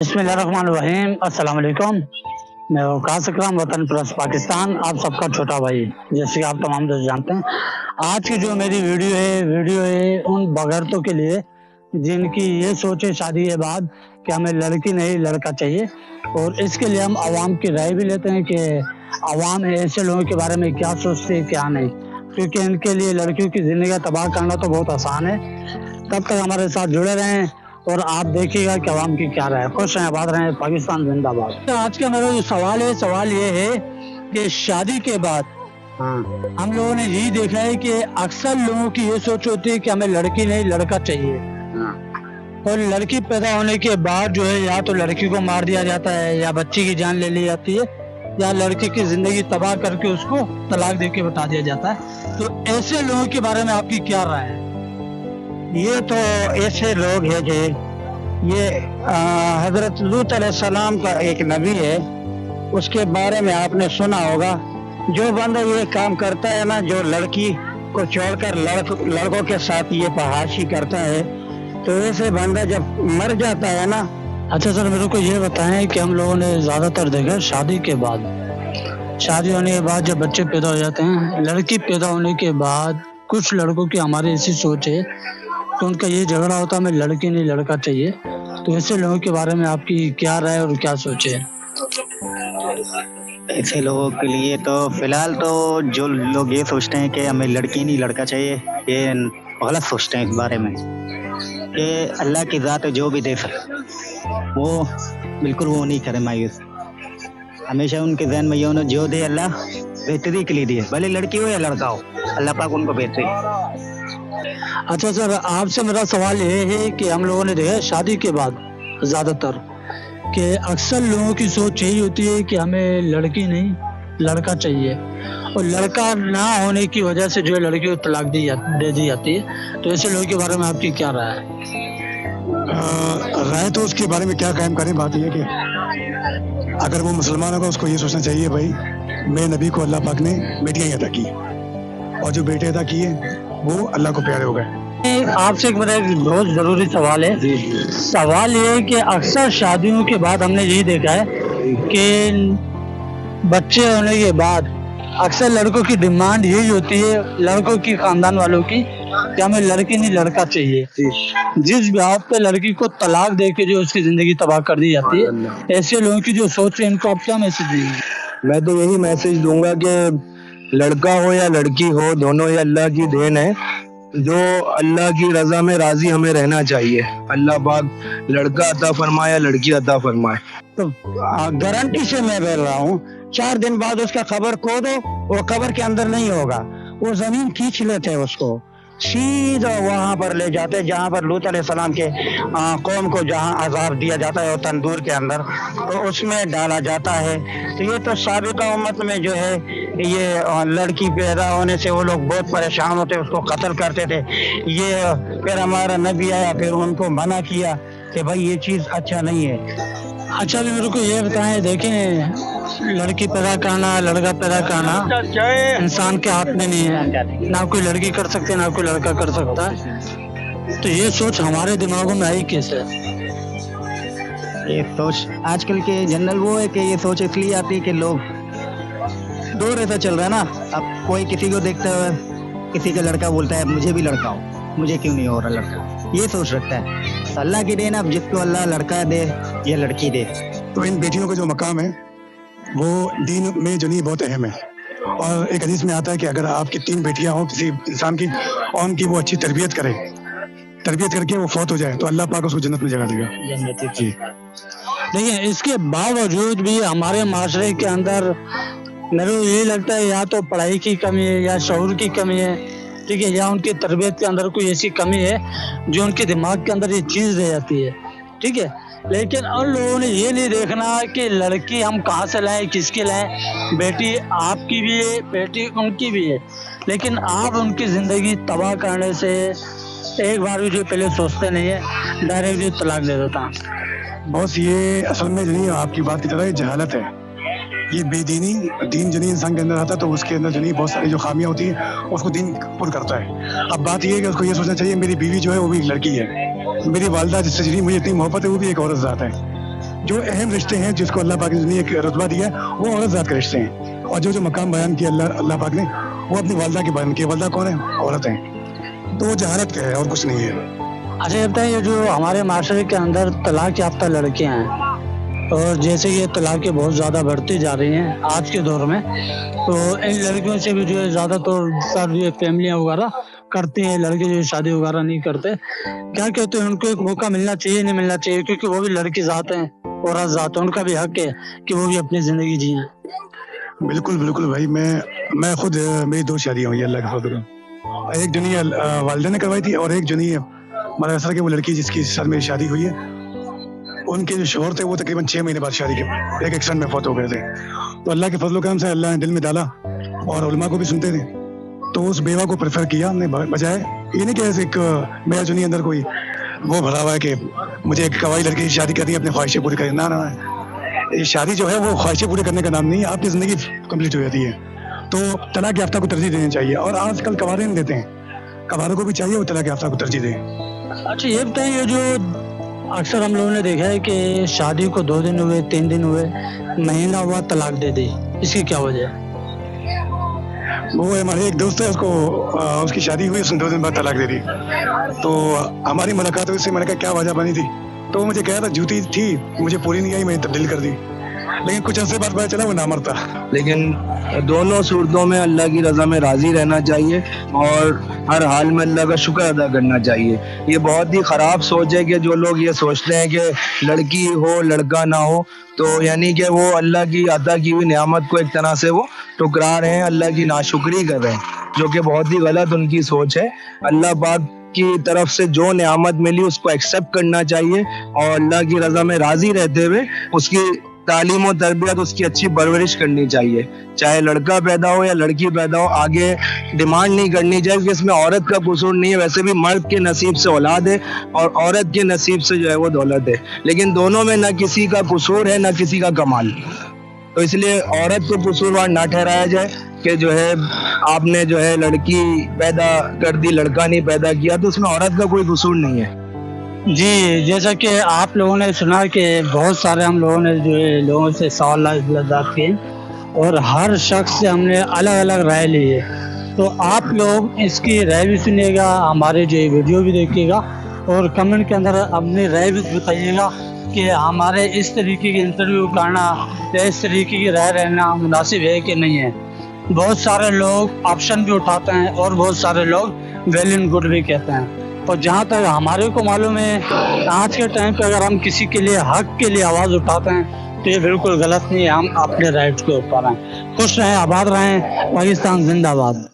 बिस्मिल्लाहिर्रहमानिर्रहीम। अस्सलाम वालेकुम। मैं वकास अकरम, वतन प्लस पाकिस्तान, आप सबका छोटा भाई, जैसे कि आप तमाम दोस्त जानते हैं। आज की जो मेरी वीडियो है उन बगैरतों के लिए जिनकी ये सोच है शादी के बाद कि हमें लड़की नहीं लड़का चाहिए, और इसके लिए हम आवाम की राय भी लेते हैं कि आवाम ऐसे लोगों के बारे में क्या सोचती है क्या नहीं, क्योंकि इनके लिए लड़कियों की ज़िंदगी तबाह करना तो बहुत आसान है। तब तक हमारे साथ जुड़े रहें और आप देखिएगा कि आवाम की क्या राय है। खुश रहें, आबाद रहें, पाकिस्तान जिंदाबाद। आज का मेरा जो सवाल ये है कि शादी के बाद हम लोगों ने यही देखा है कि अक्सर लोगों की ये सोच होती है कि हमें लड़की नहीं लड़का चाहिए, और लड़की पैदा होने के बाद जो है या तो लड़की को मार दिया जाता है या बच्ची की जान ले ली जाती है या लड़की की जिंदगी तबाह करके उसको तलाक दे के बता दिया जाता है। तो ऐसे लोगों के बारे में आपकी क्या राय है? ये तो ऐसे लोग हैं कि ये हजरत लूत अलैहिस्सलाम का एक नबी है, उसके बारे में आपने सुना होगा। जो बंदा ये काम करता है ना, जो लड़की को छोड़कर लड़कों के साथ ये फहाशी करता है, तो ऐसे बंदा जब मर जाता है ना। अच्छा सर, मेरे को ये बताएं कि हम लोगों ने ज्यादातर देखा शादी के बाद, शादी होने के बाद जब बच्चे पैदा हो जाते हैं, लड़की पैदा होने के बाद कुछ लड़कों की हमारी ऐसी सोच है तो उनका ये झगड़ा होता है हमें लड़की नहीं लड़का चाहिए। तो ऐसे लोगों के बारे में आपकी क्या राय और क्या सोच है? ऐसे लोगों के लिए तो फिलहाल तो जो लोग ये सोचते हैं कि हमें लड़की नहीं लड़का चाहिए, ये गलत सोचते हैं इस बारे में कि अल्लाह की ज़ात जो भी दे सके वो बिल्कुल वो नहीं करे मायूस। हमेशा उनके जहन में ये होना जो दे अल्लाह बेहतरी के लिए दिए, भले लड़की हो या लड़का हो, अल्लाह पाक उनको बेहतरी। अच्छा सर, आपसे मेरा सवाल ये है कि हम लोगों ने देखा शादी के बाद ज्यादातर कि अक्सर लोगों की सोच यही होती है कि हमें लड़की नहीं लड़का चाहिए, और लड़का ना होने की वजह से जो है लड़की को तलाक दे दी जाती है। तो ऐसे लोगों के बारे में आपकी क्या राय है? राय तो उसके बारे में क्या कायम करें, बात यह है कि अगर वो मुसलमान होगा उसको ये सोचना चाहिए भाई मेरे नबी को अल्लाह पाक ने बेटियां अदा की, और जो बेटे अदा किए वो अल्लाह को प्यारे हो गए। आपसे मेरा एक बहुत ज़रूरी सवाल है। सवाल ये है कि अक्सर शादियों के बाद हमने यही देखा है कि बच्चे होने के बाद अक्सर लड़कों की डिमांड यही होती है, लड़कों की खानदान वालों की, कि हमें लड़की नहीं लड़का चाहिए। जिस ब्याह पे लड़की को तलाक दे के जो उसकी ज़िंदगी तबाह कर दी जाती है, ऐसे लोगों की जो सोच है इनको आप क्या मैसेज देंगे? मैं तो यही मैसेज दूंगा कि लड़का हो या लड़की हो, दोनों ही अल्लाह की देन है। जो अल्लाह की रजा में राजी हमें रहना चाहिए। अल्लाह पाक लड़का अता फरमाए या लड़की अता फरमाए। तो गारंटी से मैं बोल रहा हूँ, 4 दिन बाद उसका कब्र खोदो, वो कब्र के अंदर नहीं होगा, वो जमीन खींच लेते हैं, उसको सीधा वहां पर ले जाते जहां पर लूत अलैहिस्सलाम के कौम को जहां अजाब दिया जाता है, वो तंदूर के अंदर, तो उसमें डाला जाता है। तो ये तो साबिका उम्मत में जो है ये लड़की पैदा होने से वो लोग बहुत परेशान होते, उसको कत्ल करते थे। ये फिर हमारा नबी आया, फिर उनको मना किया कि भाई ये चीज़ अच्छा नहीं है। अच्छा भी मेरे को ये बताएं, देखें लड़की पैदा करना लड़का पैदा करना इंसान के हाथ में नहीं है, ना कोई लड़की कर सकती है ना कोई लड़का कर सकता है। तो ये सोच हमारे दिमागों में आई कैसे? ये सोच आजकल के जनरल वो है कि ये सोच इसलिए आती है कि लोग दौर ऐसा चल रहा है ना, अब कोई किसी को देखता है, किसी का लड़का बोलता है मुझे भी लड़का हो, मुझे क्यों नहीं हो रहा लड़का, ये सोच रखता है। अल्लाह की देन, अब जिसको अल्लाह लड़का दे या लड़की दे। तो इन बेटियों का जो मकाम है वो दीन में जो नहीं बहुत अहम है, और एक हदीस में आता है कि अगर आपकी 3 बेटियां हो किसी इंसान की और उनकी वो अच्छी तरबियत करके वो फौत हो जाए तो अल्लाह पाक उसको जन्नत में जगह देगा। जी देखिए, इसके बावजूद भी हमारे माशरे के अंदर मेरे को यही लगता है या तो पढ़ाई की कमी है या शऊर की कमी है, ठीक है, या उनकी तरबियत के अंदर कोई ऐसी कमी है जो उनके दिमाग के अंदर ये चीज़ रह जाती है, ठीक है। लेकिन उन लोगों ने ये नहीं देखना कि लड़की हम कहाँ से लाएं, किसके लाएं। बेटी आपकी भी है, बेटी उनकी भी है, लेकिन आप उनकी ज़िंदगी तबाह करने से एक बार भी जो पहले सोचते नहीं है, डायरेक्ट जो तलाक दे देता। बस ये असल में जो नहीं आपकी बात की तरह ये जहालत है, ये बेदीनी दीन जो नहीं इंसान के अंदर आता तो उसके अंदर जो नहीं बहुत सारी जो खामियां होती है उसको दीन पुर करता है। अब बात ये है कि उसको ये सोचना चाहिए मेरी बीवी जो है वो भी एक लड़की है, मेरी वालदा जिससे मुझे इतनी मोहब्बत है वो भी एक औरत ज़ात है। जो अहम रिश्ते हैं जिसको अल्लाह पाक ने एक रुतबा दिया है वो औरत ज़ात के रिश्ते हैं। और जो मकाम बयान किया अल्लाह पाक ने वो अपनी वालदा की बयान किया। वालदा कौन है? औरत है। तो वो जहानत का है और कुछ नहीं है। अच्छा ये बताइए, ये जो हमारे माशरे के अंदर तलाक याफ्ता लड़कियां हैं और जैसे ये तलाक़ें बहुत ज़्यादा बढ़ती जा रही हैं आज के दौर में, तो इन लड़कियों से भी जो है ज़्यादातर ये फैमिलियाँ वगैरह करती हैं, लड़के जो शादी वगैरह नहीं करते, क्या कहते हैं उनको एक मौका मिलना चाहिए नहीं मिलना चाहिए? क्योंकि वो भी लड़की ज़ात हैं, औरत ज़ात है, उनका भी हक है कि वो भी अपनी ज़िंदगी जिएं। बिल्कुल बिल्कुल भाई, मैं खुद मेरी 2 शादियाँ हुई अल्लाह के फजल। एक जो नहीं वालिदा ने करवाई थी और एक जो नहीं मदरसा की वो लड़की जिसकी साथ मेरी शादी हुई है, उनके जो शोहर थे वो तकरीबन 6 महीने बाद शादी के एक एक्सीडेंट में फौत हो गए थे। तो अल्लाह के फजल करम से अल्लाह ने दिल में डाला और उलमा को भी सुनते थे, तो उस बेवा को प्रेफर किया हमने बजाय ये नहीं कि ऐसे एक मेरा जो नहीं अंदर कोई वो भरा हुआ है कि मुझे एक कवाई लड़की की शादी करनी है अपनी ख्वाहिशें पूरी करनी। ना ना, ये शादी जो है वो ख्वाहिशें पूरी करने का नाम नहीं है, आपकी ज़िंदगी कंप्लीट हो जाती है। तो तलाक याफ्ता को तरजीह देनी चाहिए और आजकल कवारे नहीं देते हैं, कवारों को भी चाहिए वो तलाक याफ्ता को तरजीह दें। अच्छा ये बताइए, जो अक्सर हम लोगों ने देखा है कि शादी को 2 दिन हुए, 3 दिन हुए, महीना हुआ तलाक दे दी, इसकी क्या वजह है? वो हमारे एक दोस्त है, उसको उसकी शादी हुई, उसने 2 दिन बाद तलाक दे दी। तो हमारी मुलाकात हुई, मैंने कहा क्या वजह बनी थी, तो वो मुझे कहा था जूती थी, मुझे पूरी नहीं आई, मैंने तब्दील कर दी। लेकिन कुछ अर्से बाद पता चला वो नामर्द था। लेकिन दोनों सूरतों में अल्लाह की रज़ा में राज़ी रहना चाहिए और हर हाल में अल्लाह का शुक्र अदा करना चाहिए। ये बहुत ही ख़राब सोच है कि जो लोग ये सोचते हैं कि लड़की हो लड़का ना हो, तो यानी कि वो अल्लाह की अता की हुई नेमत को एक तरह से वो ठुकरा रहे हैं, अल्लाह की नाशुक्री कर रहे हैं, जो कि बहुत ही गलत उनकी सोच है। अल्लाह पाक की तरफ से जो नेमत मिली उसको एक्सेप्ट करना चाहिए और अल्लाह की रज़ा में राज़ी रहते हुए उसकी तालीम और तरबियत, उसकी अच्छी परवरिश करनी चाहिए। चाहे लड़का पैदा हो या लड़की पैदा हो, आगे डिमांड नहीं करनी चाहिए कि इसमें औरत का कसूर नहीं है। वैसे भी मर्द के नसीब से औलाद है और औरत के नसीब से जो है वो दौलत है, लेकिन दोनों में ना किसी का कसूर है ना किसी का कमाल। तो इसलिए औरत को कसूरवार ना ठहराया जाए कि जो है आपने जो है लड़की पैदा कर दी, लड़का नहीं पैदा किया, तो उसमें औरत का कोई कसूर नहीं है। जी, जैसा कि आप लोगों ने सुना कि बहुत सारे हम लोगों ने जो है लोगों से सवाल किए और हर शख्स से हमने अलग अलग राय ली है। तो आप लोग इसकी राय भी सुनिएगा, हमारे जो वीडियो भी देखिएगा और कमेंट के अंदर अपनी राय भी बताइएगा कि हमारे इस तरीके की इंटरव्यू करना या इस तरीके की राय रहना मुनासिब है कि नहीं है। बहुत सारे लोग ऑप्शन भी उठाते हैं और बहुत सारे लोग वेल एंड गुड भी कहते हैं। और जहाँ तक हमारे को मालूम है, आज के टाइम पे अगर हम किसी के लिए हक के लिए आवाज़ उठाते हैं तो ये बिल्कुल गलत नहीं है, हम अपने राइट्स के ऊपर हैं। खुश रहें, आबाद रहें, पाकिस्तान जिंदाबाद।